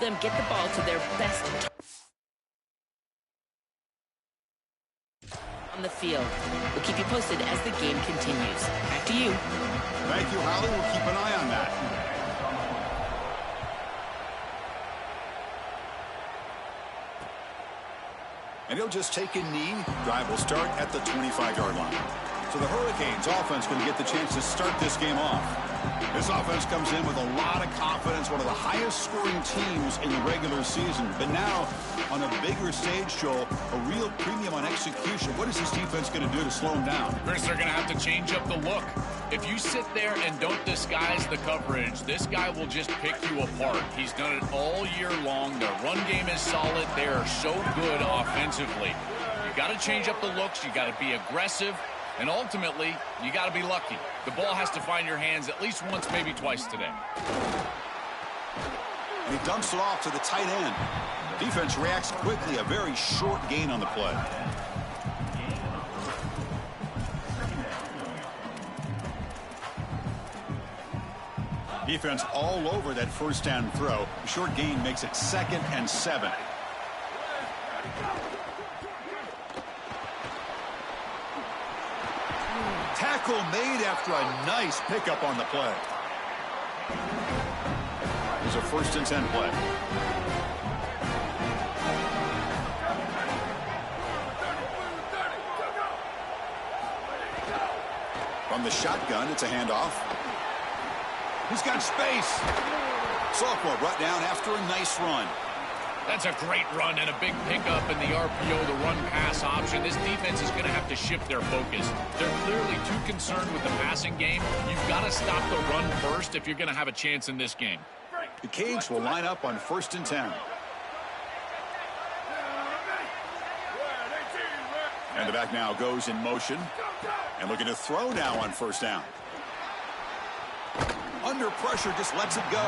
them get the ball to their best on the field. We'll keep you posted as the game continues. Back to you. Thank you, Holly. We'll keep an eye on that. And he'll just take a knee. Drive will start at the 25-yard line. So the Hurricanes offense going to get the chance to start this game off. This offense comes in with a lot of confidence, one of the highest scoring teams in the regular season. But now, on a bigger stage, Joel, a real premium on execution. What is this defense going to do to slow them down? Chris, they're going to have to change up the look. If you sit there and don't disguise the coverage, this guy will just pick you apart. He's done it all year long. Their run game is solid. They are so good offensively. You got to change up the looks. You got to be aggressive. And ultimately, you got to be lucky. The ball has to find your hands at least once, maybe twice today. And he dumps it off to the tight end. Defense reacts quickly. A very short gain on the play. Defense all over that first down throw. A short gain makes it 2nd and 7. Tackle made after a nice pickup on the play. There's a 1st and 10 play. From the shotgun, it's a handoff. He's got space. Sophomore brought down after a nice run. That's a great run and a big pickup in the RPO, the run-pass option. This defense is going to have to shift their focus. They're clearly too concerned with the passing game. You've got to stop the run first if you're going to have a chance in this game. The Canes will line up on 1st and 10. And the back now goes in motion. And looking to throw now on 1st down. Under pressure, just lets it go.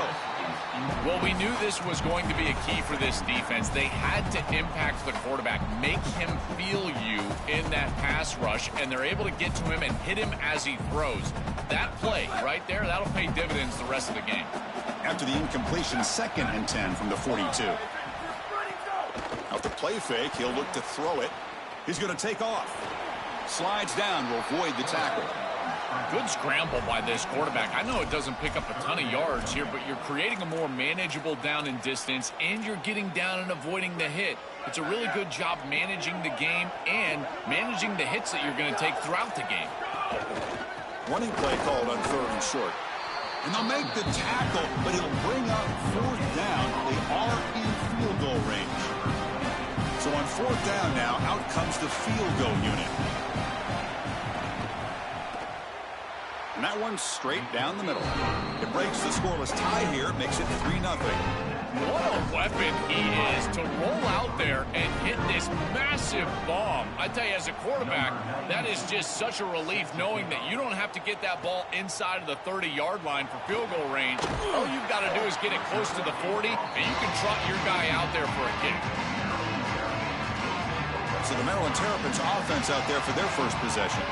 Well, we knew this was going to be a key for this defense. They had to impact the quarterback, make him feel you in that pass rush, and they're able to get to him and hit him as he throws. That play right there, that'll pay dividends the rest of the game. After the incompletion, 2nd and 10 from the 42. Out the play fake, he'll look to throw it. He's going to take off. Slides down to avoid the tackle. Good scramble by this quarterback. I know it doesn't pick up a ton of yards here, but you're creating a more manageable down and distance, and you're getting down and avoiding the hit. It's a really good job managing the game and managing the hits that you're going to take throughout the game. Running play called on 3rd and short. And they'll make the tackle, but he'll bring up 4th down. They are in field goal range. So on 4th down now, out comes the field goal unit. And that one's straight down the middle. It breaks the scoreless tie here, makes it 3-0. What a weapon he is to roll out there and hit this massive bomb. I tell you, as a quarterback, that is just such a relief knowing that you don't have to get that ball inside of the 30-yard line for field goal range. All you've got to do is get it close to the 40, and you can trot your guy out there for a kick. So the Maryland Terrapins offense out there for their first possession.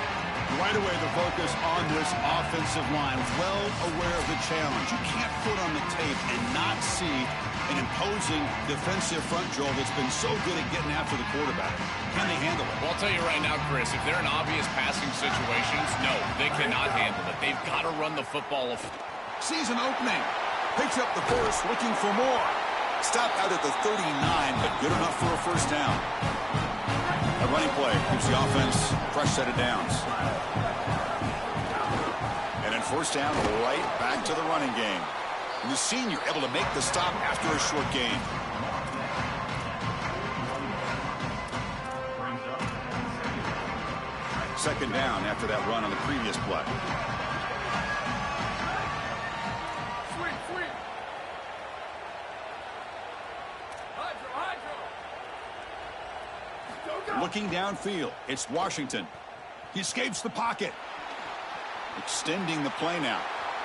Right away, the focus on this offensive line. Well aware of the challenge. You can't put on the tape and not see an imposing defensive front, Joel, that's been so good at getting after the quarterback. Can they handle it? Well, I'll tell you right now, Chris, if they're in obvious passing situations, no, they cannot handle it. They've got to run the football. Season opening. Picks up the first, looking for more. Stopped out at the 39, but good enough for a 1st down. A running play gives the offense a fresh set of downs. And then 1st down, right back to the running game. And the senior able to make the stop after a short gain. Second down after that run on the previous play. Looking downfield, it's Washington. He escapes the pocket. Extending the play now.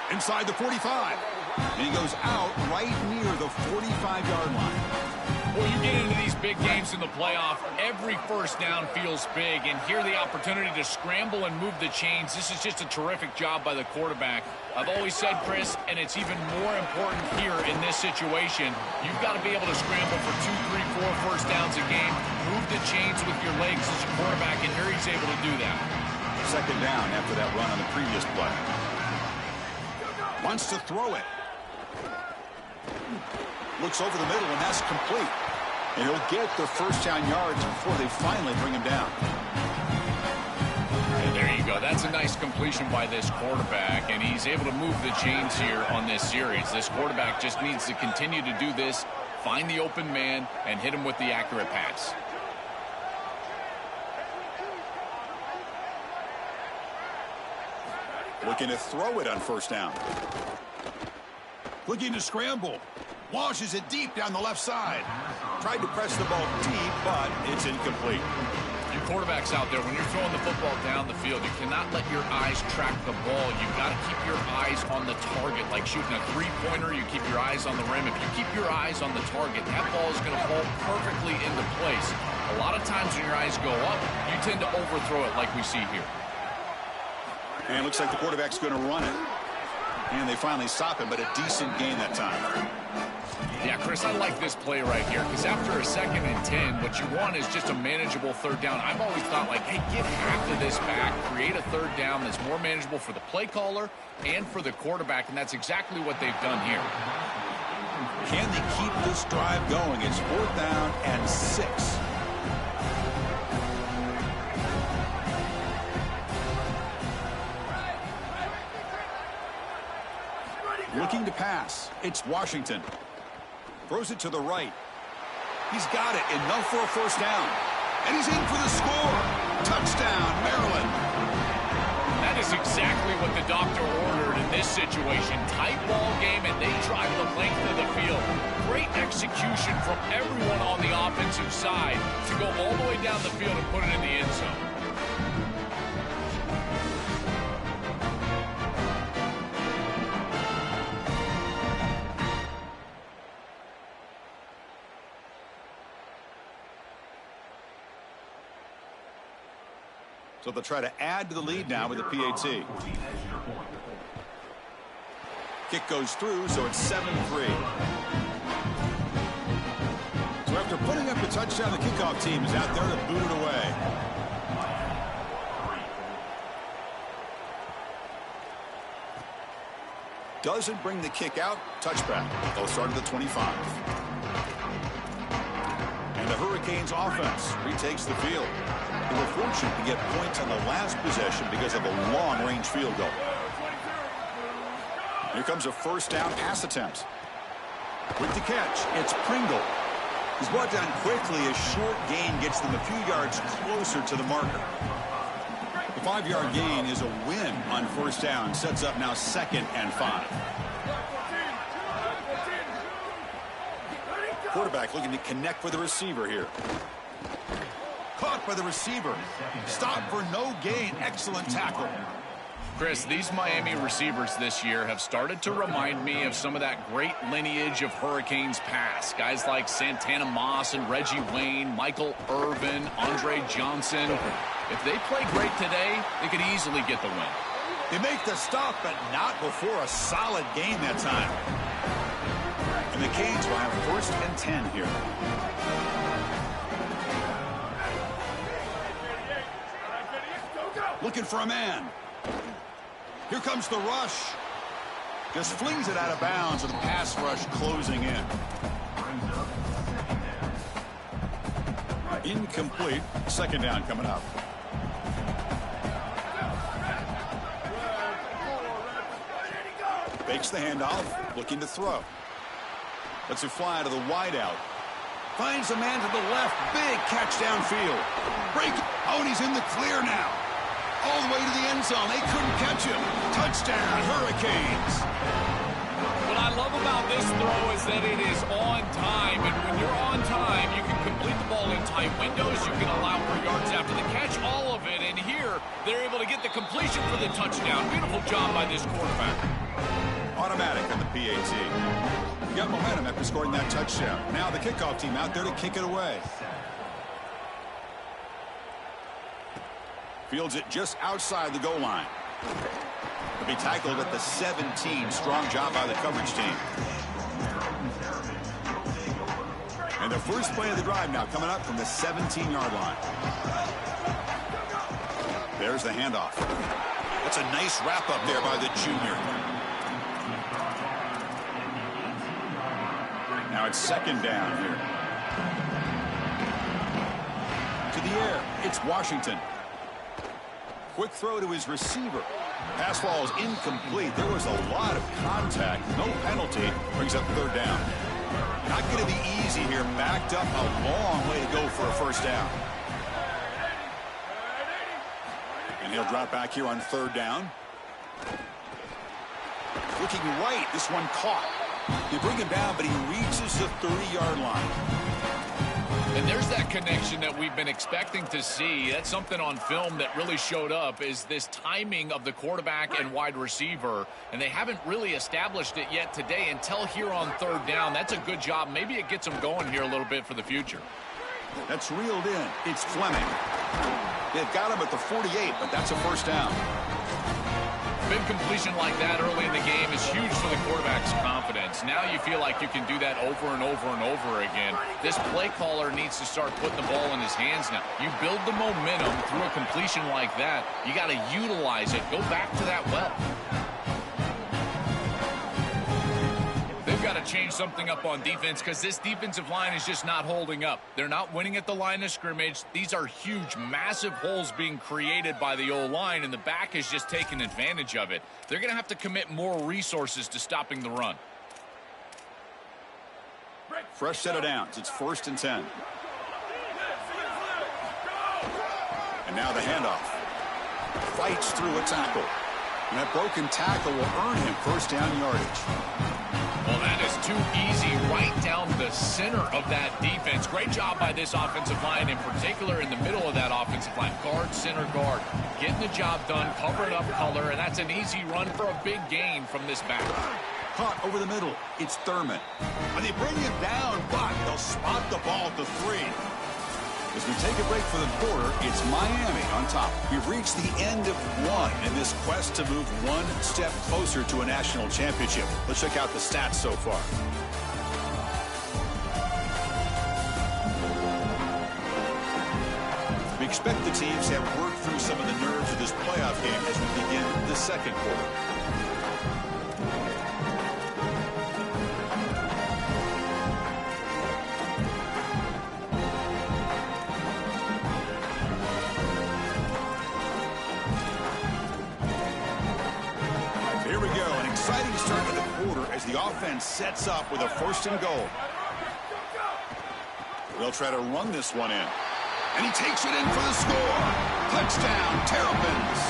Inside the 45. And he goes out right near the 45-yard line. Well, you get into these big games in the playoff, every first down feels big, and here the opportunity to scramble and move the chains. This is just a terrific job by the quarterback. I've always said, Chris, and it's even more important here in this situation, you've got to be able to scramble for 2, 3, 4 first downs a game, move the chains with your legs as your quarterback, and here he's able to do that. Second down after that run on the previous play. Wants to throw it. Looks over the middle, and that's complete. And he'll get the first down yards before they finally bring him down. And there you go. That's a nice completion by this quarterback, and he's able to move the chains here on this series. This quarterback just needs to continue to do this, find the open man, and hit him with the accurate pass. Looking to throw it on first down. Looking to scramble. Launches it deep down the left side. Tried to press the ball deep, but it's incomplete. You quarterbacks out there, when you're throwing the football down the field, you cannot let your eyes track the ball. You've got to keep your eyes on the target. Like shooting a three-pointer, you keep your eyes on the rim. If you keep your eyes on the target, that ball is going to fall perfectly into place. A lot of times when your eyes go up, you tend to overthrow it like we see here. And it looks like the quarterback's going to run it. And they finally stop him, but a decent gain that time. Yeah, Chris, I like this play right here because after a 2nd and 10, what you want is just a manageable third down. I've always thought, like, hey, get half of this back, create a third down that's more manageable for the play caller and for the quarterback, and that's exactly what they've done here. Can they keep this drive going? It's 4th down and 6. Looking to pass. It's Washington. Throws it to the right. He's got it. Enough for a first down. And he's in for the score. Touchdown, Maryland. That is exactly what the doctor ordered in this situation. Tight ball game, and they drive the length of the field. Great execution from everyone on the offensive side to go all the way down the field and put it in the end zone. So they'll try to add to the lead now with the PAT. Kick goes through, so it's 7-3. So after putting up the touchdown, the kickoff team is out there to boot it away. Doesn't bring the kick out. Touchback. They'll start at the 25. And the Hurricanes offense retakes the field. They were fortunate to get points on the last possession because of a long-range field goal. Here comes a first down pass attempt. With the catch, it's Pringle. He's brought down quickly. A short gain gets them a few yards closer to the marker. The 5-yard gain is a win on first down. Sets up now 2nd and 5. Quarterback looking to connect with the receiver here. Caught by the receiver. Stop for no gain. Excellent tackle. Chris, these Miami receivers this year have started to remind me of some of that great lineage of Hurricanes past. Guys like Santana Moss and Reggie Wayne, Michael Irvin, Andre Johnson. If they play great today, they could easily get the win. They make the stop, but not before a solid gain that time. And the Canes will have 1st and 10 here. Looking for a man. Here comes the rush. Just flings it out of bounds with the pass rush closing in. Incomplete. 2nd down coming up. Fakes the handoff. Looking to throw. Lets it fly to the wideout. Finds a man to the left. Big catch downfield. Break. Oh, and he's in the clear now. All the way to the end zone. They couldn't catch him. Touchdown, Hurricanes. What I love about this throw is that it is on time. And when you're on time, you can complete the ball in tight windows. You can allow for yards after the catch, all of it. And here, they're able to get the completion for the touchdown. Beautiful job by this quarterback. automatic on the PAT. You got momentum after scoring that touchdown. Now the kickoff team out there to kick it away. Fields it just outside the goal line. He'll be tackled at the 17. Strong job by the coverage team. And the first play of the drive now coming up from the 17-yard line. There's the handoff. That's a nice wrap up there by the junior. Now it's second down here. To the air, it's Washington. Quick throw to his receiver. Pass ball is incomplete. There was a lot of contact. No penalty. Brings up third down. Not going to be easy here. Backed up a long way to go for a first down. And he'll drop back here on third down. Looking right. This one caught. They bring him down, but he reaches the 30-yard line. And there's that connection that we've been expecting to see. That's something on film that really showed up, is this timing of the quarterback and wide receiver. And they haven't really established it yet today until here on third down. That's a good job. Maybe it gets them going here a little bit for the future. That's reeled in. It's Fleming. They've got him at the 48, but that's a first down. Big completion like that early in the game is huge for the quarterback's confidence. Now you feel like you can do that over and over and over again. This play caller needs to start putting the ball in his hands now. You build the momentum through a completion like that. You got to utilize it. Go back to that well. They've got to change something up on defense because this defensive line is just not holding up. They're not winning at the line of scrimmage. These are huge, massive holes being created by the O-line, and the back is just taking advantage of it. They're going to have to commit more resources to stopping the run. Fresh set of downs. It's 1st and 10. And now the handoff. Fights through a tackle. And that broken tackle will earn him first down yardage. Well, that is too easy right down the center of that defense. Great job by this offensive line, in particular in the middle of that offensive line. Guard, center, guard. Getting the job done, covering up color, and that's an easy run for a big gain from this back. Caught over the middle. It's Thurman. And they bring him down, but they'll spot the ball at the 3. As we take a break for the quarter, it's Miami on top. We've reached the end of one in this quest to move one step closer to a national championship. Let's check out the stats so far. We expect the teams to have worked through some of the nerves of this playoff game as we begin the second quarter. Exciting start to the quarter as the offense sets up with a 1st and goal. They'll try to run this one in. And he takes it in for the score. Touchdown, Terrapins.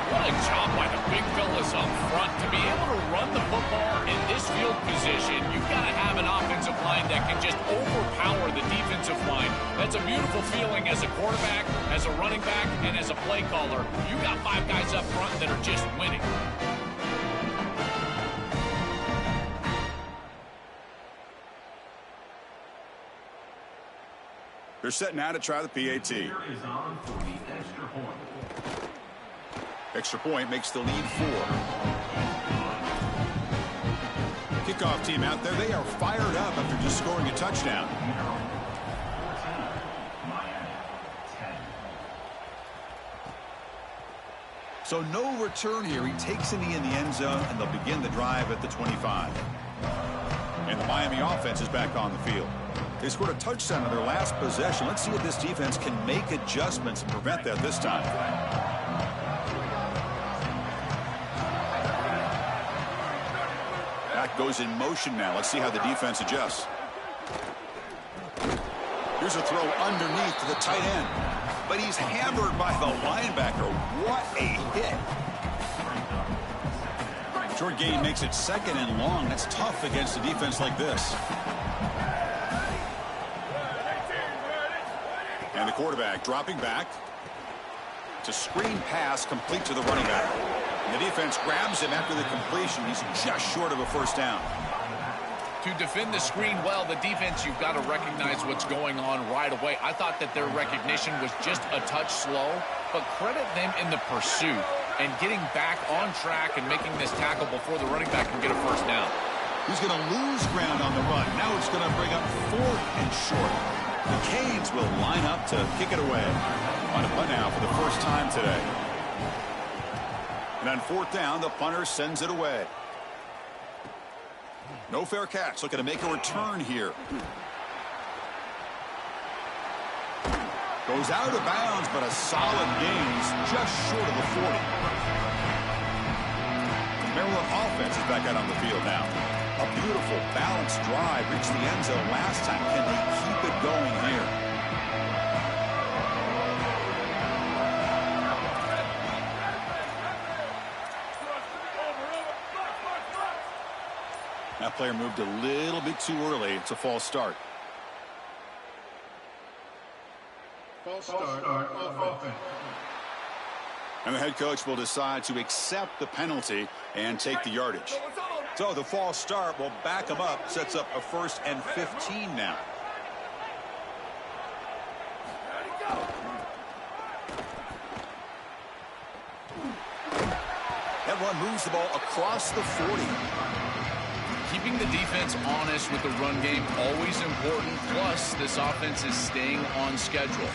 What a job by the big fellas up front. To be able to run the football in this field position, you've got to have an offensive line that can just overpower the defensive line. That's a beautiful feeling as a quarterback, as a running back, and as a play caller. You got 5 guys up front that are just winning. They're set now to try the PAT. Extra point makes the lead 4. Kickoff team out there. They are fired up after just scoring a touchdown. So no return here. He takes a knee in the end zone, and they'll begin the drive at the 25. And the Miami offense is back on the field. They scored a touchdown on their last possession. Let's see if this defense can make adjustments and prevent that this time. That goes in motion now. Let's see how the defense adjusts. Here's a throw underneath to the tight end. But he's hammered by the linebacker. What a hit. Short gain makes it 2nd and long. That's tough against a defense like this. And the quarterback dropping back. It's a screen pass complete to the running back. The defense grabs him after the completion. He's just short of a first down. To defend the screen well, the defense, you've got to recognize what's going on right away. I thought that their recognition was just a touch slow, but credit them in the pursuit and getting back on track and making this tackle before the running back can get a first down. He's going to lose ground on the run. Now it's going to bring up 4th and short. The Canes will line up to kick it away. On a punt now for the first time today. And on 4th down, the punter sends it away. No fair catch. Looking to make a return here. Goes out of bounds, but a solid gain. He's just short of the 40. The Maryland offense is back out on the field now. A beautiful, balanced drive. Reached the end zone last time. Can they keep it going here? That player moved a little bit too early. It's a false start. False start on offense. And the head coach will decide to accept the penalty and take the yardage. So the false start will back him up. Sets up a 1st and 15 now. That run moves the ball across the 40. Keeping the defense honest with the run game, always important. Plus, this offense is staying on schedule.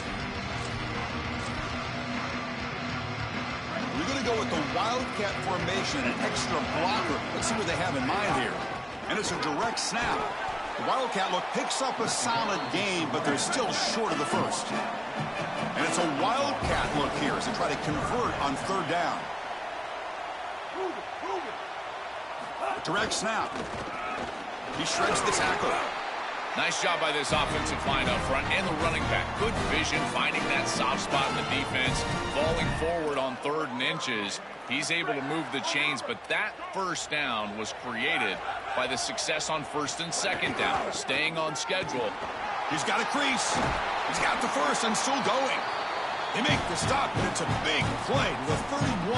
We're going to go with the Wildcat formation, an extra blocker. Let's see what they have in mind here. And it's a direct snap. The Wildcat look picks up a solid game, but they're still short of the first. And it's a Wildcat look here as they try to convert on 3rd down. Direct snap. He shreds the tackle. Nice job by this offensive line up front and the running back. Good vision, finding that soft spot in the defense, falling forward on 3rd and inches. He's able to move the chains, but that first down was created by the success on 1st and 2nd down. Staying on schedule. He's got a crease. He's got the first and still going. They make the stop, but it's a big play to the 31.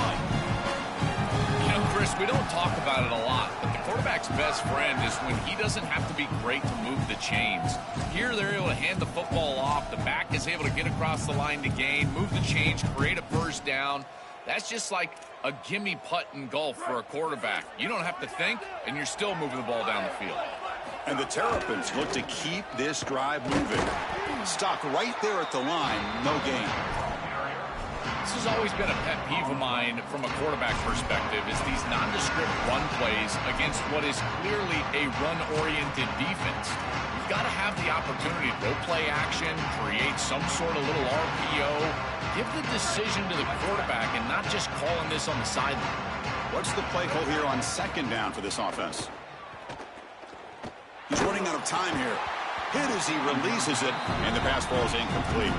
You know, Chris, we don't talk about it a lot, but the quarterback's best friend is when he doesn't have to be great to move the chains. Here, they're able to hand the football off. The back is able to get across the line to gain, move the chains, create a first down. That's just like a gimme putt in golf for a quarterback. You don't have to think, and you're still moving the ball down the field. And the Terrapins look to keep this drive moving. Stuck right there at the line, no gain. This has always been a pet peeve of mine from a quarterback perspective, is these nondescript run plays against what is clearly a run-oriented defense. You've got to have the opportunity to go play action, create some sort of little RPO, give the decision to the quarterback and not just calling this on the sideline. What's the play call here on 2nd down for this offense? He's running out of time here. Hit as he releases it, and the pass ball is incomplete.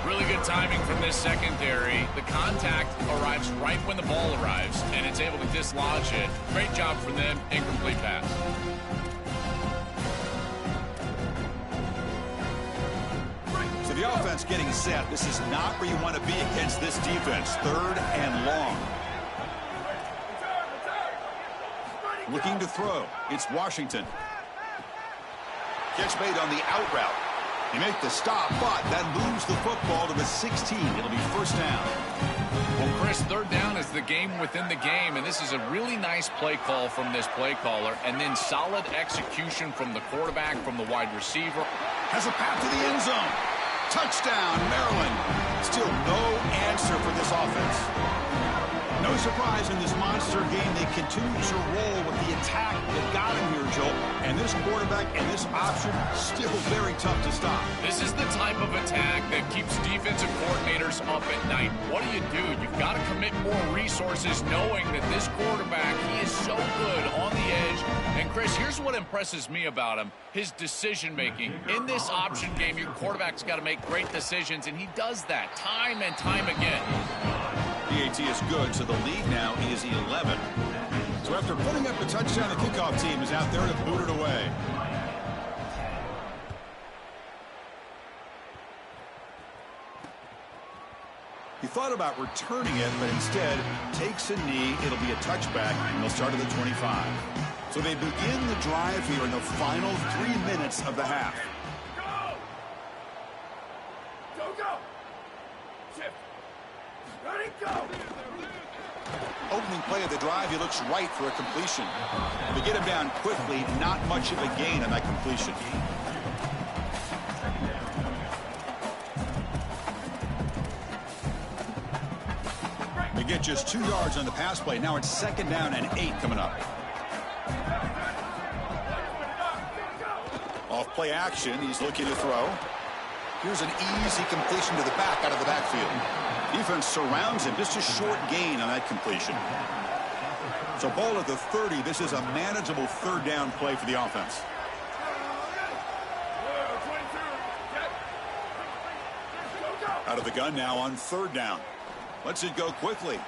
Really good timing from this secondary. The contact arrives right when the ball arrives, and it's able to dislodge it. Great job from them. Incomplete pass. So the offense getting set. This is not where you want to be against this defense. 3rd and long. Looking to throw. It's Washington. Catch made on the out route. He make the stop, but that moves the football to the 16. It'll be first down. Well, Chris, 3rd down is the game within the game, and this is a really nice play call from this play caller, and then solid execution from the quarterback, from the wide receiver. Has a path to the end zone. Touchdown, Maryland. Still no answer for this offense. No surprise in this monster game. They continue to roll with the attack that got him here, Joel. And this quarterback and this option still very tough to stop. This is the type of attack that keeps defensive coordinators up at night. What do? You've got to commit more resources knowing that this quarterback, he is so good on the edge. And, Chris, here's what impresses me about him, his decision-making. In this option game, your quarterback's got to make great decisions, and he does that time and time again. PAT is good, so the lead now is 11. So after putting up the touchdown, the kickoff team is out there to boot it away. He thought about returning it, but instead takes a knee. It'll be a touchback, and they'll start at the 25. So they begin the drive here in the final 3 minutes of the half. Opening play of the drive, he looks right for a completion. They get him down quickly, not much of a gain on that completion. They get just 2 yards on the pass play. Now it's 2nd down and 8 coming up. Off play action, he's looking to throw. Here's an easy completion to the back out of the backfield. Defense surrounds him. Just a short gain on that completion. So ball at the 30. This is a manageable 3rd down play for the offense. Out of the gun now on 3rd down. Lets it go quickly.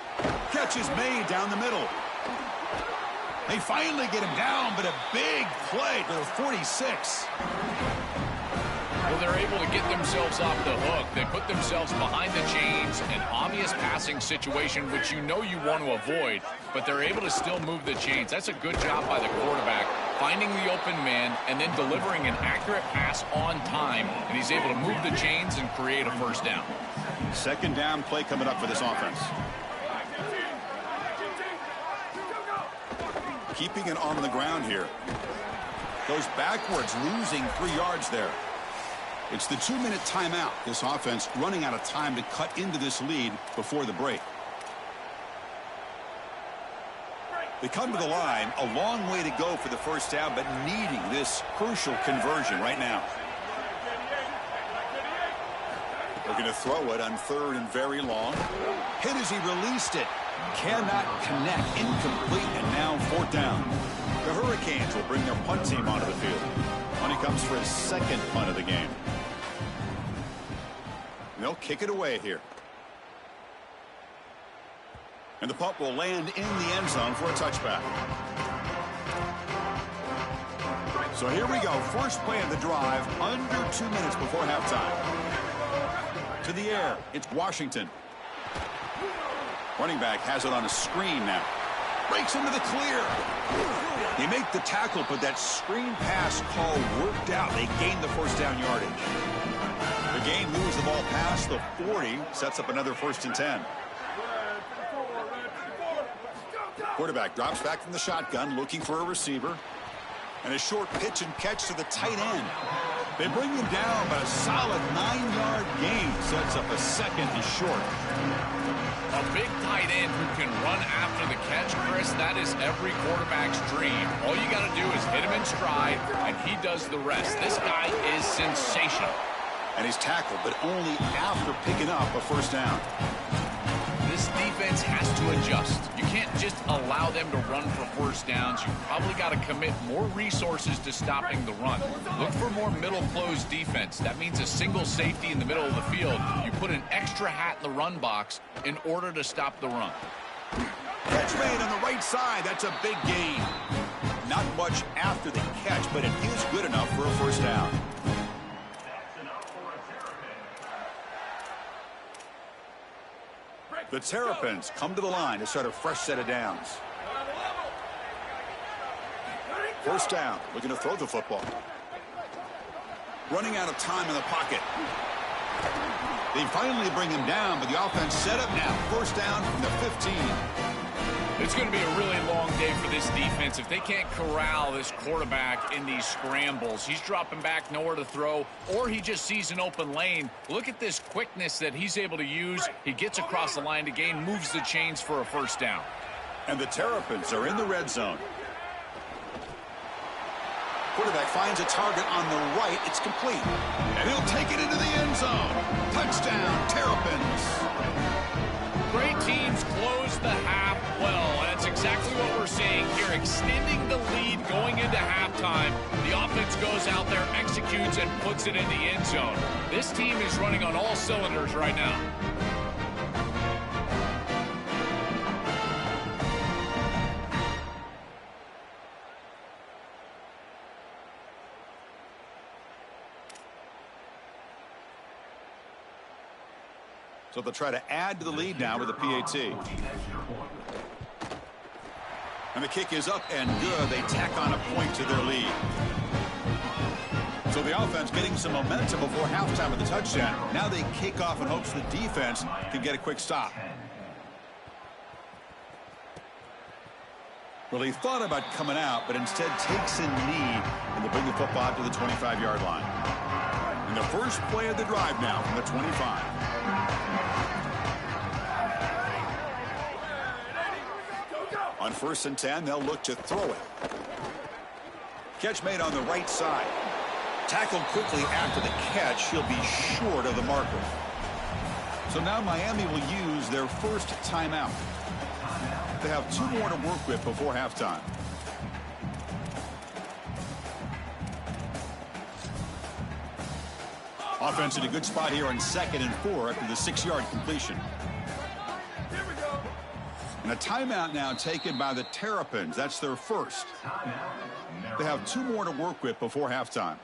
Catch is made down the middle. They finally get him down, but a big play to the 46. Well, they're able to get themselves off the hook. They put themselves behind the chains, an obvious passing situation, which you know you want to avoid, but they're able to still move the chains. That's a good job by the quarterback, finding the open man and then delivering an accurate pass on time, and he's able to move the chains and create a 1st down. 2nd down play coming up for this offense. Keeping it on the ground here. Goes backwards, losing 3 yards there. It's the 2-minute timeout. This offense running out of time to cut into this lead before the break. They come to the line, a long way to go for the 1st down, but needing this crucial conversion right now. They're going to throw it on 3rd and very long. Hit as he released it. Cannot connect. Incomplete, and now 4th down. The Hurricanes will bring their punt team onto the field. Money comes for his 2nd punt of the game. They'll kick it away here. And the punt will land in the end zone for a touchback. So here we go. First play of the drive, under 2 minutes before halftime. To the air, it's Washington. Running back has it on a screen now. Breaks into the clear. They make the tackle, but that screen pass call worked out. They gain the 1st down yardage. The game moves the ball past the 40, sets up another 1st and 10. Quarterback drops back from the shotgun, looking for a receiver. And a short pitch and catch to the tight end. They bring him down, but a solid 9-yard gain sets up a 2nd and short. A big tight end who can run after the catch, Chris, that is every quarterback's dream. All you got to do is hit him in stride, and he does the rest. This guy is sensational. And he's tackled, but only after picking up a 1st down. This defense has to adjust. You can't just allow them to run for 1st downs. You probably got to commit more resources to stopping the run. Look for more middle closed defense. That means a single safety in the middle of the field. You put an extra hat in the run box in order to stop the run. Catch made on the right side. That's a big gain. Not much after the catch, but it is good enough for a 1st down. The Terrapins come to the line to start a fresh set of downs. 1st down, looking to throw the football. Running out of time in the pocket. They finally bring him down, but the offense set up now. 1st down from the 15. It's going to be a really long day for this defense if they can't corral this quarterback in these scrambles. He's dropping back, nowhere to throw, or he just sees an open lane. Look at this quickness that he's able to use. He gets across the line to gain, moves the chains for a 1st down. And the Terrapins are in the red zone. Quarterback finds a target on the right. It's complete. And he'll take it into the end zone. Touchdown, Terrapins. Great teams close the half well. That's exactly what we're seeing here, extending the lead going into halftime. The offense goes out there, executes, and puts it in the end zone. This team is running on all cylinders right now. So they'll try to add to the lead now with a PAT. And the kick is up and good. They tack on a point to their lead. So the offense getting some momentum before halftime with the touchdown. Now they kick off in hopes the defense can get a quick stop. Well, he thought about coming out, but instead takes a knee, and they bring the football out to the 25-yard line. And the first play of the drive now from the 25. On 1st and 10, they'll look to throw it. Catch made on the right side. Tackled quickly after the catch. He'll be short of the marker. So now Miami will use their first timeout. They have 2 more to work with before halftime. Offense in a good spot here on 2nd and 4 after the 6-yard completion. And a timeout now taken by the Terrapins. That's their first. They have 2 more to work with before halftime.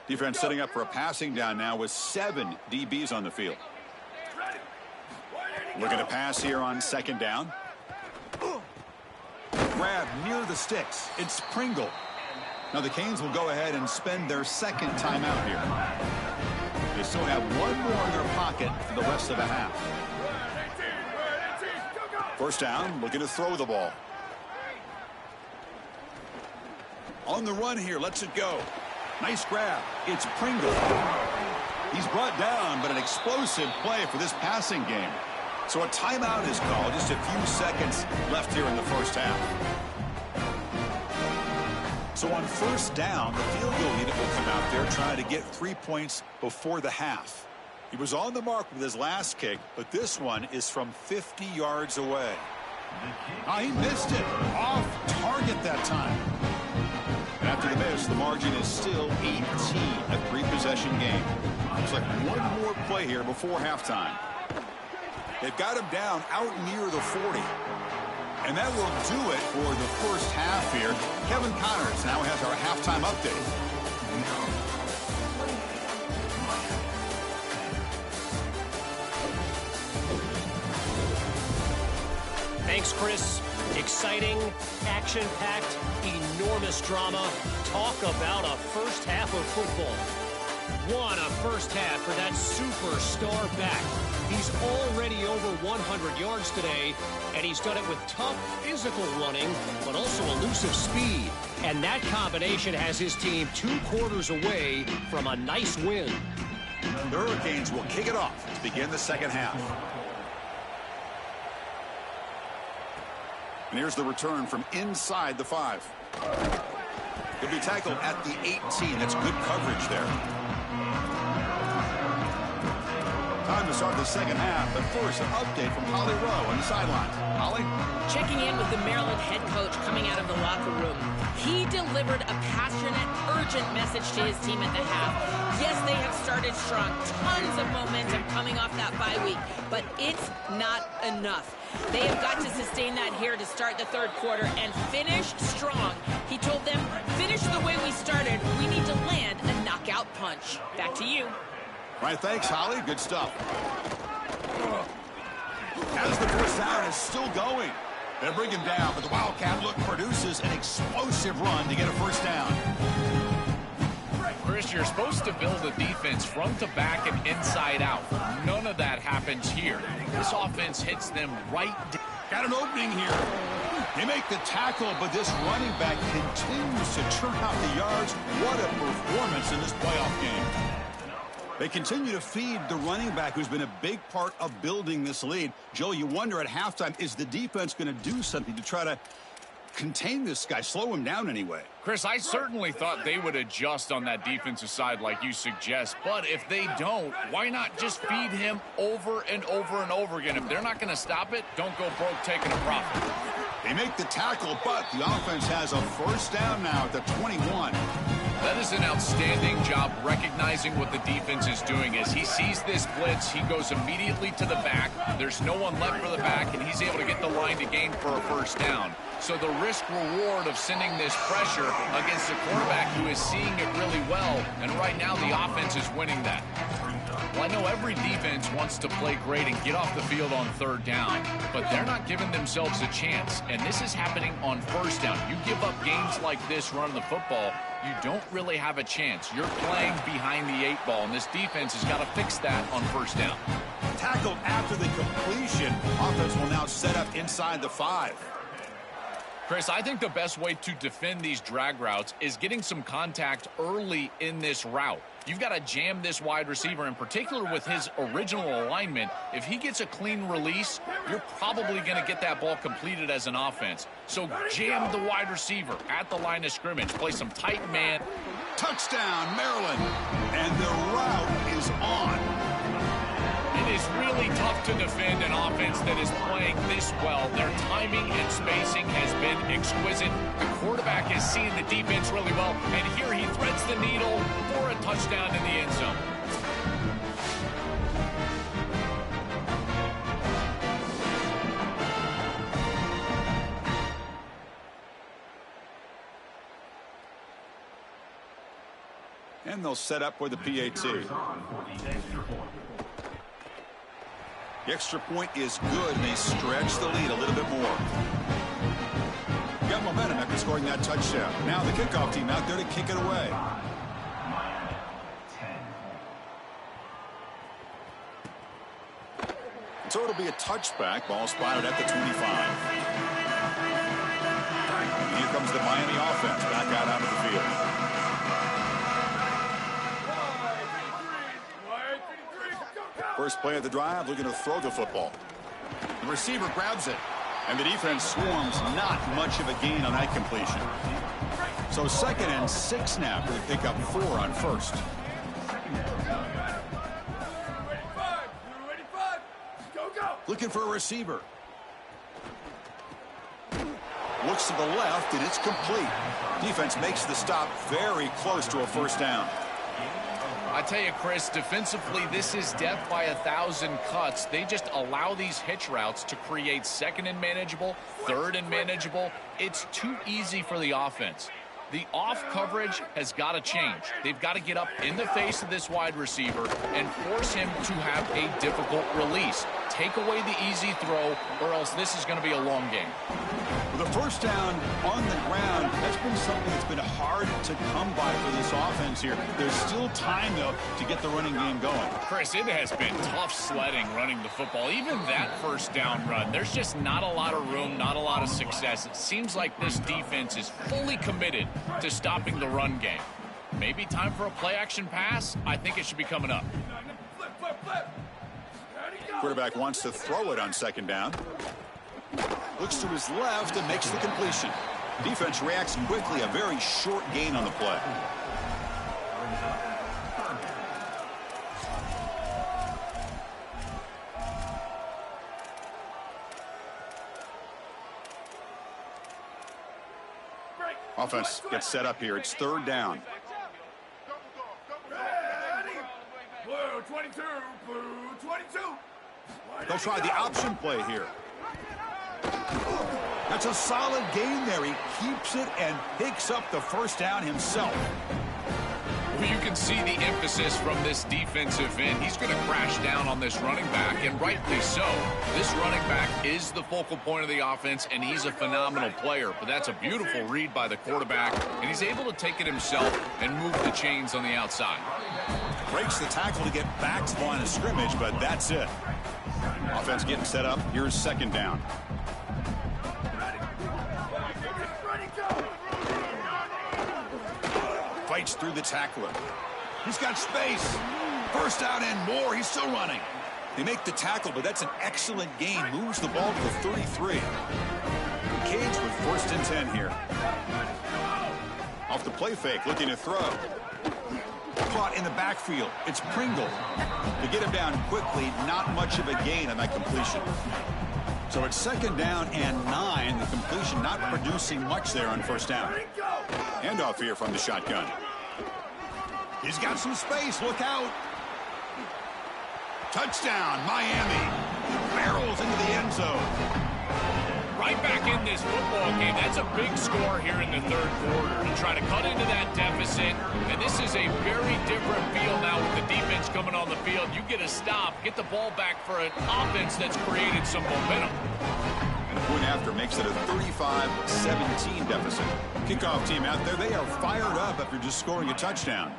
Defense setting up for a passing down now with 7 DBs on the field. Looking to pass here on 2nd down. Grab near the sticks. It's Pringle. Now the Canes will go ahead and spend their 2nd timeout here. They still have 1 more in their pocket for the rest of the half. 1st down, looking to throw the ball. On the run here, lets it go. Nice grab. It's Pringle. He's brought down, but an explosive play for this passing game. So a timeout is called. Just a few seconds left here in the first half. So on 1st down, the field goal unit will come out there trying to get 3 points before the half. He was on the mark with his last kick, but this one is from 50 yards away. He missed it. Off target that time. And after the miss, the margin is still 18, a 3-possession game. Looks like 1 more play here before halftime. They've got him down out near the 40. And that will do it for the first half here. Kevin Connors now has our halftime update. Thanks, Chris. Exciting, action-packed, enormous drama. Talk about a first half of football. What a first half for that superstar back. He's already over 100 yards today, and he's done it with tough physical running, but also elusive speed. And that combination has his team 2 quarters away from a nice win. The Hurricanes will kick it off to begin the second half. And here's the return from inside the 5. He'll be tackled at the 18. That's good coverage there. Time to start the second half, but first, an update from Holly Rowe on the sidelines. Holly? Checking in with the Maryland head coach coming out of the locker room. He delivered a passionate, urgent message to his team at the half. Yes, they have started strong. Tons of momentum coming off that bye week, but it's not enough. They have got to sustain that here to start the 3rd quarter and finish strong. He told them, finish the way we started. We need to land a knockout punch. Back to you. All right, thanks, Holly. Good stuff. As the first down is still going. They'll bring him down, but the Wildcat look produces an explosive run to get a first down. Chris, you're supposed to build a defense front to back and inside out. None of that happens here. This offense hits them right. Got an opening here. They make the tackle, but this running back continues to churn out the yards. What a performance in this playoff game. They continue to feed the running back who's been a big part of building this lead. Joe, you wonder at halftime, is the defense going to do something to try to contain this guy, slow him down anyway? Chris, I certainly thought they would adjust on that defensive side like you suggest, but if they don't, why not just feed him over and over and over again? If they're not going to stop it, don't go broke taking a profit. They make the tackle, but the offense has a first down now at the 21. That is an outstanding job recognizing what the defense is doing. As he sees this blitz, he goes immediately to the back. There's no one left for the back, and he's able to get the line to gain for a first down. So the risk-reward of sending this pressure against a quarterback who is seeing it really well, and right now the offense is winning that. Well, I know every defense wants to play great and get off the field on third down, but they're not giving themselves a chance, and this is happening on first down. You give up games like this running the football, you don't really have a chance. You're playing behind the 8 ball, and this defense has got to fix that on first down. Tackled after the completion. Offense will now set up inside the 5. Chris, I think the best way to defend these drag routes is getting some contact early in this route. You've got to jam this wide receiver, in particular with his original alignment. If he gets a clean release, you're probably going to get that ball completed as an offense. So jam the wide receiver at the line of scrimmage. Play some tight man. Touchdown, Maryland. And the route is on. It is really tough to defend an offense that is playing this well. Their timing and spacing has been exquisite. The quarterback is seeing the defense really well, and here he threads the needle for a touchdown in the end zone. And they'll set up for the PAT. The extra point is good, and they stretch the lead a little bit more. Got momentum after scoring that touchdown. Now the kickoff team out there to kick it away. So it'll be a touchback. Ball spotted at the 25. And here comes the Miami offense back out onto the field. First play of the drive, looking to throw the football. The receiver grabs it, and the defense swarms. Not much of a gain on that completion. So 2nd and 6 now for the pickup 4 on first. Looking for a receiver. Looks to the left, and it's complete. Defense makes the stop very close to a first down. I tell you, Chris, defensively, this is death by 1,000 cuts. They just allow these hitch routes to create 2nd and manageable, 3rd and manageable. It's too easy for the offense. The off coverage has got to change. They've got to get up in the face of this wide receiver and force him to have a difficult release. Take away the easy throw, or else this is going to be a long game. With a first down on the ground, that's been something that's been hard to come by for this offense here. There's still time, though, to get the running game going. Chris, it has been tough sledding running the football. Even that first down run, there's just not a lot of room, not a lot of success. It seems like this defense is fully committed to stopping the run game. Maybe time for a play-action pass? I think it should be coming up. Quarterback wants to throw it on 2nd down. Looks to his left and makes the completion. Defense reacts quickly. A very short gain on the play. Offense gets set up here. It's 3rd down. Blue 22, blue 22. They'll try the option play here. That's a solid gain there. He keeps it and picks up the first down himself. Well, you can see the emphasis from this defensive end. He's going to crash down on this running back, and rightly so. This running back is the focal point of the offense, and he's a phenomenal player. But that's a beautiful read by the quarterback, and he's able to take it himself and move the chains on the outside. Breaks the tackle to get back to the line of scrimmage, but that's it. Offense getting set up. Here's 2nd down. Fights through the tackler. He's got space. First down and more. He's still running. They make the tackle, but that's an excellent gain. Moves the ball to the 33. Cage with 1st and 10 here. Off the play fake, looking to throw. Caught in the backfield. It's Pringle. To get him down quickly, not much of a gain on that completion. So it's 2nd down and 9. The completion not producing much there on first down. Handoff here from the shotgun. He's got some space. Look out. Touchdown, Miami. Barrels into the end zone. Right back in this football game. That's a big score here in the third quarter to try to cut into that deficit. And this is a very different feel now with the defense coming on the field. You get a stop, get the ball back for an offense that's created some momentum. And the point after makes it a 35-17 deficit. Kickoff team out there, they are fired up after just scoring a touchdown.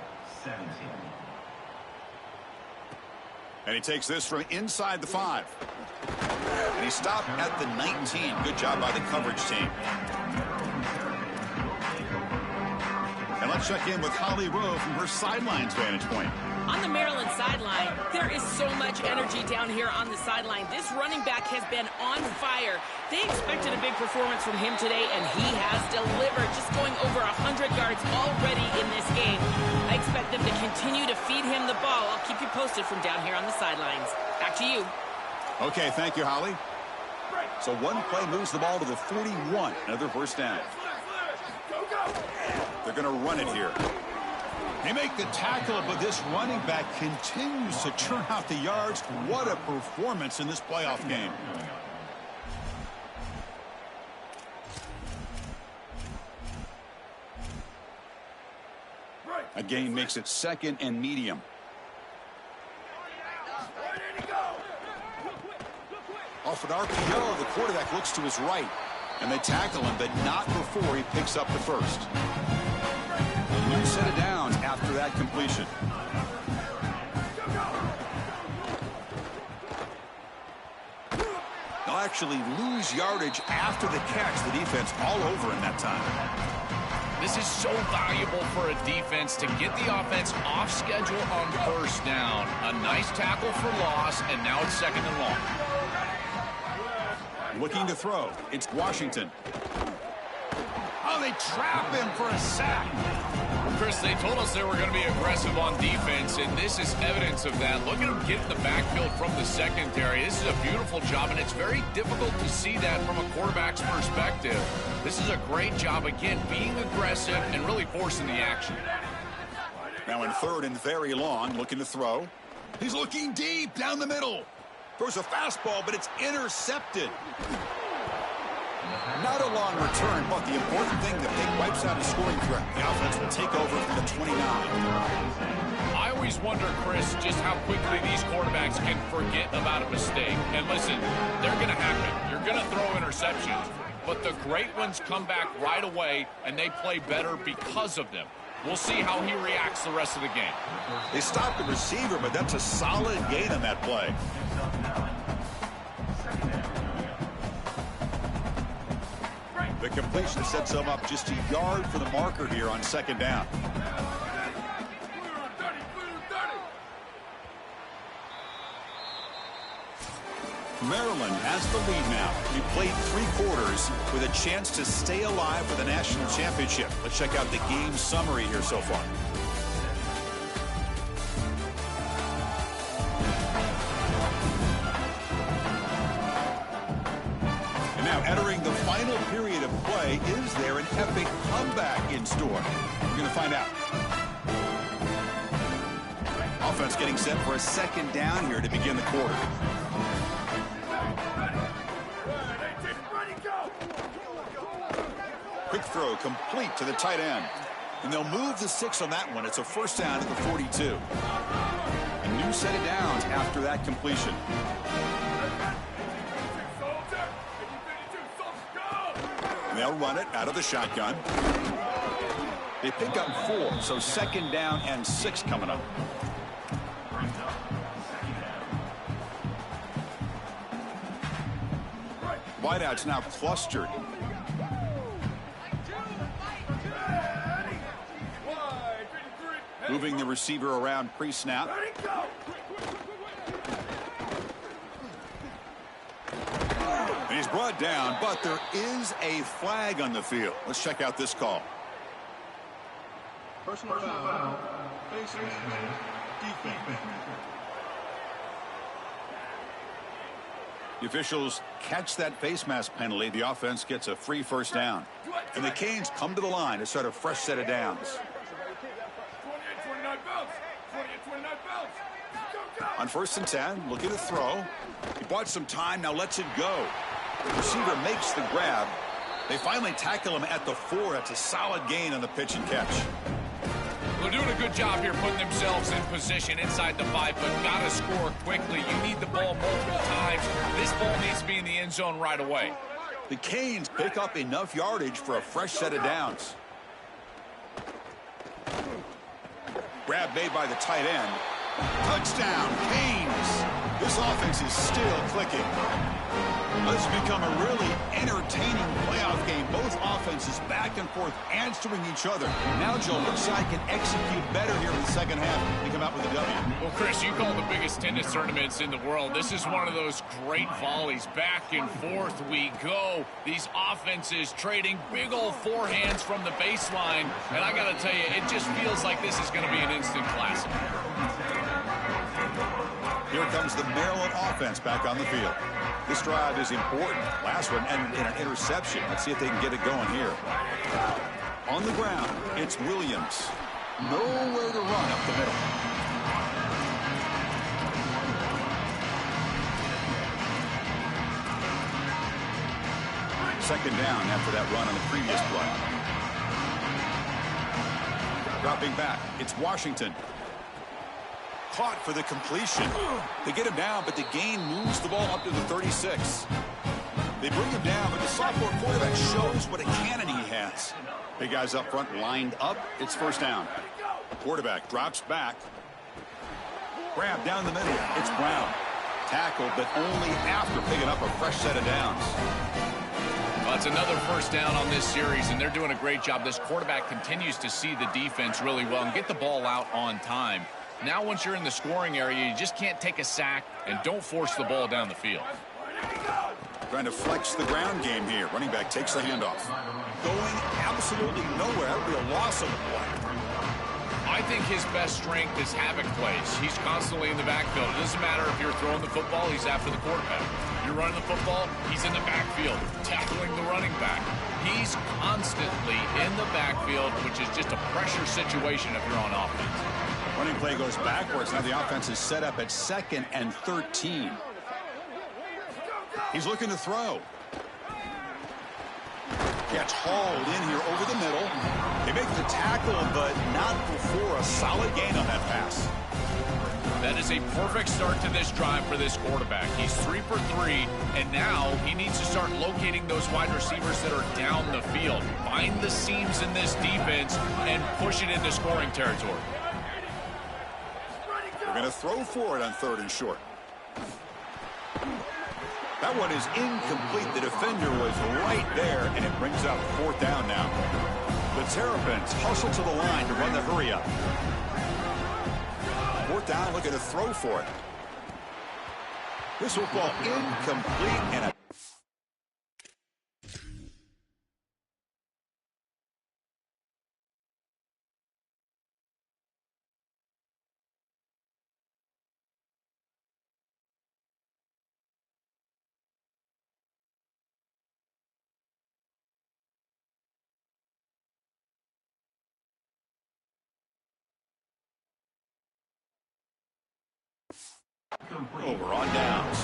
And he takes this from inside the 5. And he stopped at the 19. Good job by the coverage team. And let's check in with Holly Rowe from her sidelines vantage point. On the Maryland sideline, there is so much energy down here on the sideline. This running back has been on fire. They expected a big performance from him today, and he has delivered, just going over 100 yards already in this game. I expect them to continue to feed him the ball. I'll keep you posted from down here on the sidelines. Back to you. Okay, thank you, Holly. So one play moves the ball to the 41. Another first down. They're going to run it here. They make the tackle, but this running back continues to churn out the yards. What a performance in this playoff game. A gain makes it second and medium. Off an RPO, the quarterback looks to his right, and they tackle him, but not before he picks up the first. A new set of downs after that completion. They'll actually lose yardage after the catch. The defense all over in that time. This is so valuable for a defense to get the offense off schedule on first down. A nice tackle for loss, and now it's second and long. Looking to throw. It's Washington. Oh, they trap him for a sack. Chris, they told us they were going to be aggressive on defense, and this is evidence of that. Look at him get in the backfield from the secondary. This is a beautiful job, and it's very difficult to see that from a quarterback's perspective. This is a great job, again, being aggressive and really forcing the action. Now in third and very long, looking to throw. He's looking deep down the middle. Throws a fastball, but it's intercepted. Not a long return, but the important thing, the pick wipes out a scoring threat. The offense will take over from the 29. I always wonder, Chris, just how quickly these quarterbacks can forget about a mistake. And listen, they're going to happen. You're going to throw interceptions. But the great ones come back right away, and they play better because of them. We'll see how he reacts the rest of the game. They stopped the receiver, but that's a solid gain on that play. The completion sets them up just a yard for the marker here on second down. Maryland has the lead now. We played 3 quarters with a chance to stay alive for the national championship. Let's check out the game summary here so far. And now entering the final period of play, is there an epic comeback in store? We're going to find out. Offense getting set for a second down here to begin the quarter. Quick throw complete to the tight end. And they'll move the 6 on that one. It's a first down at the 42. A new set of downs after that completion. And they'll run it out of the shotgun. They pick up 4, so second down and 6 coming up. Wideouts now clustered. Moving the receiver around pre-snap. And he's brought down, but there is a flag on the field. Let's check out this call. Personal foul. Face mask. Defense. The officials catch that face mask penalty. The offense gets a free first down. And the Canes come to the line to start a fresh set of downs. On 1st and 10, looking to throw. He bought some time, now lets it go. The receiver makes the grab. They finally tackle him at the 4. That's a solid gain on the pitch and catch. They're doing a good job here putting themselves in position inside the 5, but got to score quickly. You need the ball multiple times. This ball needs to be in the end zone right away. The Canes pick up enough yardage for a fresh set of downs. Grab made by the tight end. Touchdown, Canes. This offense is still clicking. This has become a really entertaining playoff game. Both offenses back and forth answering each other. Now, Joe, looks like can execute better here in the second half and come out with a W. Well, Chris, you call the biggest tennis tournaments in the world. This is one of those great volleys. Back and forth we go. These offenses trading big old forehands from the baseline. And I got to tell you, it just feels like this is going to be an instant classic. Here comes the Maryland offense back on the field. This drive is important. Last one ended in an interception. Let's see if they can get it going here. On the ground, it's Williams. Nowhere to run up the middle. Second down after that run on the previous play. Dropping back, it's Washington. Caught for the completion. They get him down, but the gain moves the ball up to the 36. They bring him down, but the sophomore quarterback shows what a cannon he has. Big guys up front lined up. It's first down. Quarterback drops back. Grab down the middle. It's Brown. Tackled, but only after picking up a fresh set of downs. Well, it's another first down on this series, and they're doing a great job. This quarterback continues to see the defense really well and get the ball out on time. Now, once you're in the scoring area, you just can't take a sack and don't force the ball down the field. Trying to flex the ground game here. Running back takes the handoff. Going absolutely nowhere. That would be a loss of the play. I think his best strength is havoc plays. He's constantly in the backfield. It doesn't matter if you're throwing the football, he's after the quarterback. You're running the football, he's in the backfield, tackling the running back. He's constantly in the backfield, which is just a pressure situation if you're on offense. Running play goes backwards. Now the offense is set up at 2nd and 13. He's looking to throw. Gets hauled in here over the middle. They make the tackle, but not before a solid gain on that pass. That is a perfect start to this drive for this quarterback. He's 3 for 3, and now he needs to start locating those wide receivers that are down the field. Find the seams in this defense and push it into scoring territory. They're going to throw for it on 3rd and short. That one is incomplete. The defender was right there, and it brings up 4th down now. The Terrapins hustle to the line to run the hurry up. 4th down, looking to throw for it. This will fall incomplete and a over on downs.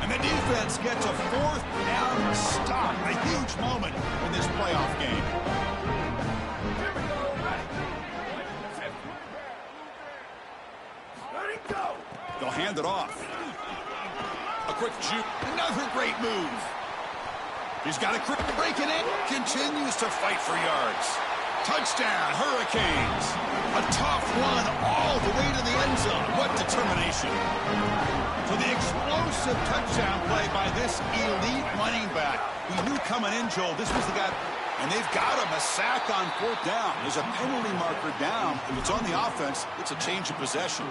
And the defense gets a 4th down stop. A huge moment in this playoff game. They'll hand it off. A quick juke. Another great move. He's got a quick break it in. Continues to fight for yards. Touchdown, Hurricanes. A tough run all the way to the end zone. What determination. So the explosive touchdown play by this elite running back. We knew coming in, Joel, this was the guy. And they've got him a sack on 4th down. There's a penalty marker down. If it's on the offense, it's a change of possession.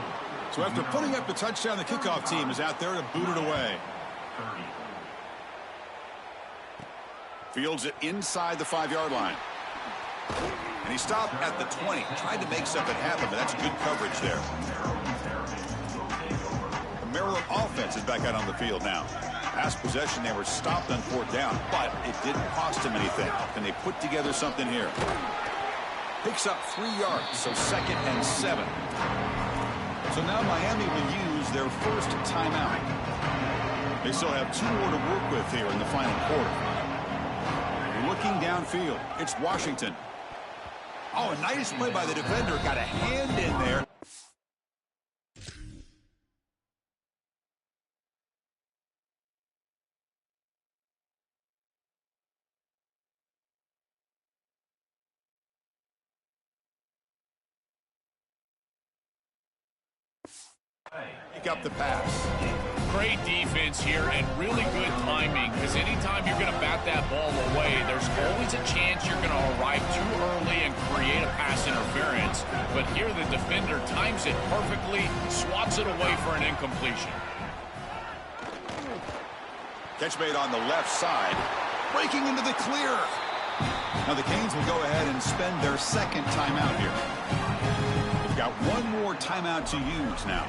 So after putting up the touchdown, the kickoff team is out there to boot it away. Fields it inside the 5-yard line. And he stopped at the 20. Tried to make something happen, but that's good coverage there. The Maryland offense is back out on the field now. Past possession, they were stopped on 4th down, but it didn't cost them anything. Can they put together something here? Picks up 3 yards, so 2nd and 7. So now Miami will use their first timeout. They still have 2 more to work with here in the final quarter. Looking downfield, it's Washington. Oh, a nice play by the defender. Got a hand in there. Pick up the pass. Great defense here and really good timing, because anytime you're going to bat that ball away, there's always a chance you're going to arrive too early and create a pass interference. But here the defender times it perfectly, swats it away for an incompletion. Catch made on the left side, breaking into the clear. Now the Canes will go ahead and spend their second timeout here. They've got 1 more timeout to use now.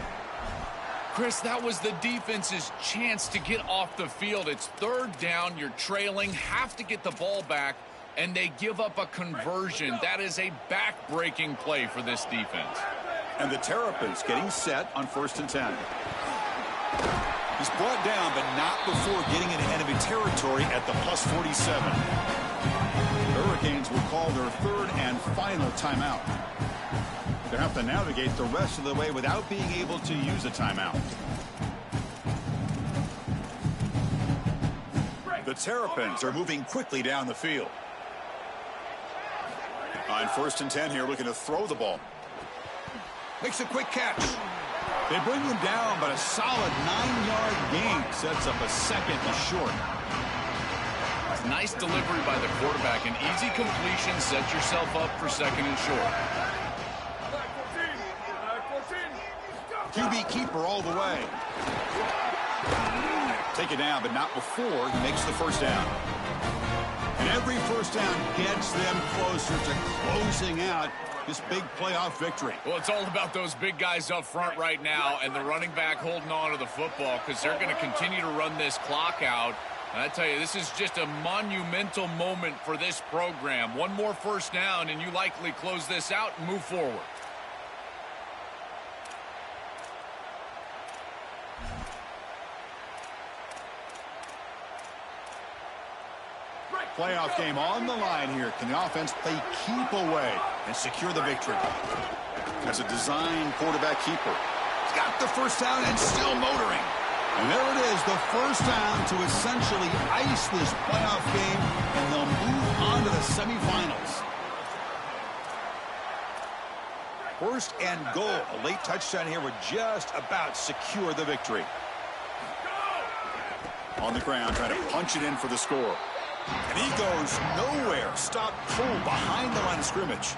Chris, that was the defense's chance to get off the field. It's 3rd down, you're trailing, have to get the ball back, and they give up a conversion. That is a back-breaking play for this defense. And the Terrapins getting set on 1st and 10. He's brought down, but not before getting into enemy territory at the +47. The Hurricanes will call their 3rd and final timeout. They have to navigate the rest of the way without being able to use a timeout. The Terrapins are moving quickly down the field. On 1st and 10 here, looking to throw the ball. Makes a quick catch. They bring him down, but a solid 9-yard gain sets up a 2nd and short. Nice delivery by the quarterback. An easy completion. Set yourself up for 2nd and short. QB keeper all the way. Take it down, but not before he makes the 1st down. And every 1st down gets them closer to closing out this big playoff victory. Well, it's all about those big guys up front right now and the running back holding on to the football, because they're going to continue to run this clock out. And I tell you, this is just a monumental moment for this program. 1 more 1st down, and you likely close this out and move forward. Playoff game on the line here. Can the offense play keep away and secure the victory? As a design quarterback keeper. He's got the 1st down and still motoring. And there it is, the 1st down to essentially ice this playoff game, and they'll move on to the semifinals. 1st and goal. A late touchdown here would just about secure the victory. On the ground, trying to punch it in for the score. And he goes nowhere. Stop cold behind the line of scrimmage.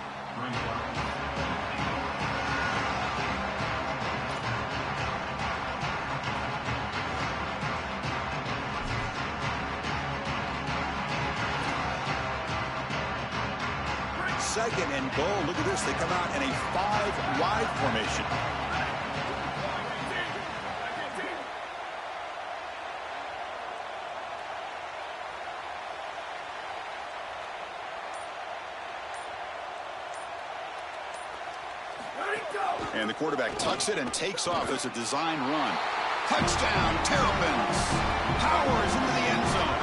Second and goal. Look at this. They come out in a 5-wide formation. And the quarterback tucks it and takes off as a design run. Touchdown, Terrapins. Powers into the end zone.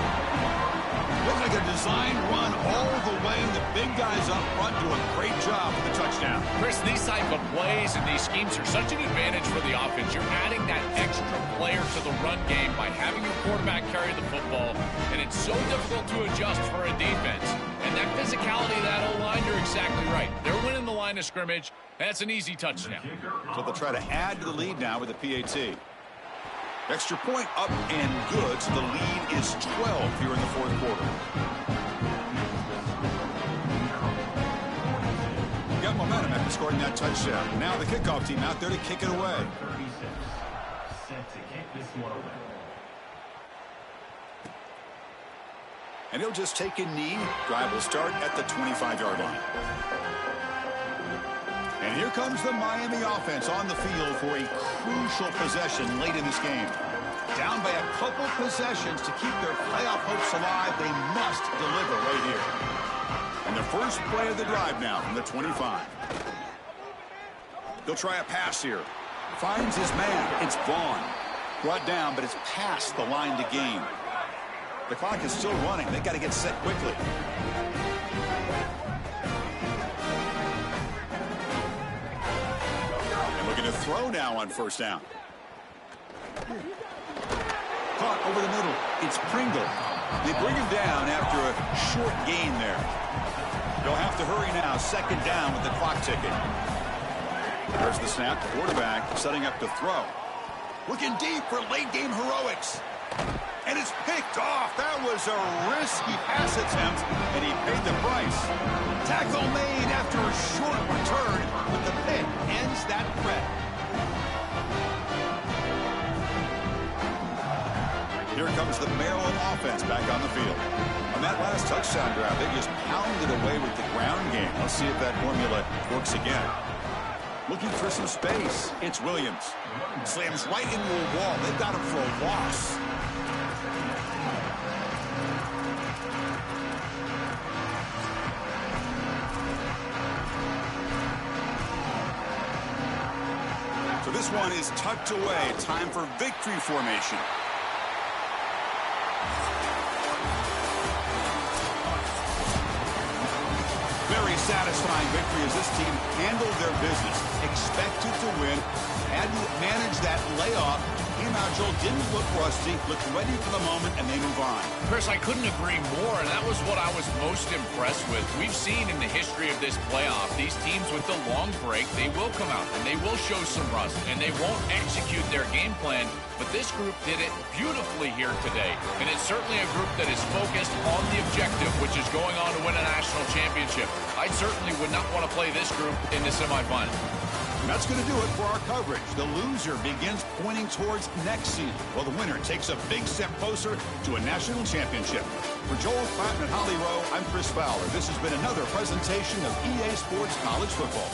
Looks like a design run all the way. The big guys up front do a great job with the touchdown. Chris, these type of plays and these schemes are such an advantage for the offense. You're adding that extra player to the run game by having your quarterback carry the football, and it's so difficult to adjust for a defense. And that physicality of that O-line, you're exactly right. They're winning the line of scrimmage. That's an easy touchdown. So they'll try to add to the lead now with the PAT. Extra point up and good, so the lead is 12 here in the 4th quarter. Got momentum after scoring that touchdown. Now the kickoff team out there to kick it away. Set to kick this one away. And he'll just take a knee. Drive will start at the 25-yard line. And here comes the Miami offense on the field for a crucial possession late in this game. Down by a couple possessions to keep their playoff hopes alive, they must deliver right here. And the first play of the drive now from the 25. They'll try a pass here. Finds his man. It's Vaughn. Brought down, but it's past the line to gain. The clock is still running. They got to get set quickly. And looking to throw now on first down. Caught over the middle. It's Pringle. They bring him down after a short gain there. They'll have to hurry now. Second down with the clock ticking. There's the snap. Quarterback setting up to throw. Looking deep for late game heroics. And it's picked off. That was a risky pass attempt, and he paid the price. Tackle made after a short return, but the pick ends that threat. Here comes the Maryland offense back on the field. On that last touchdown drive, they just pounded away with the ground game. Let's see if that formula works again. Looking for some space. It's Williams. Slams right into a wall. They've got him for a loss. So this one is tucked away. Time for victory formation. Very satisfying victory as this team handled their business. Expected to win. Had to manage that layoff. Came out, Joel, didn't look rusty. Looked ready for the moment, and they move on. Chris, I couldn't agree more, and that was what I was most impressed with. We've seen in the history of this playoff, these teams with the long break, they will come out, and they will show some rust, and they won't execute their game plan. But this group did it beautifully here today. And it's certainly a group that is focused on the objective, which is going on to win a national championship. I certainly would not want to play this group in the semifinal. And that's going to do it for our coverage. The loser begins pointing towards next season, while the winner takes a big step closer to a national championship. For Joel Cotton and Holly Rowe, I'm Chris Fowler. This has been another presentation of EA Sports College Football.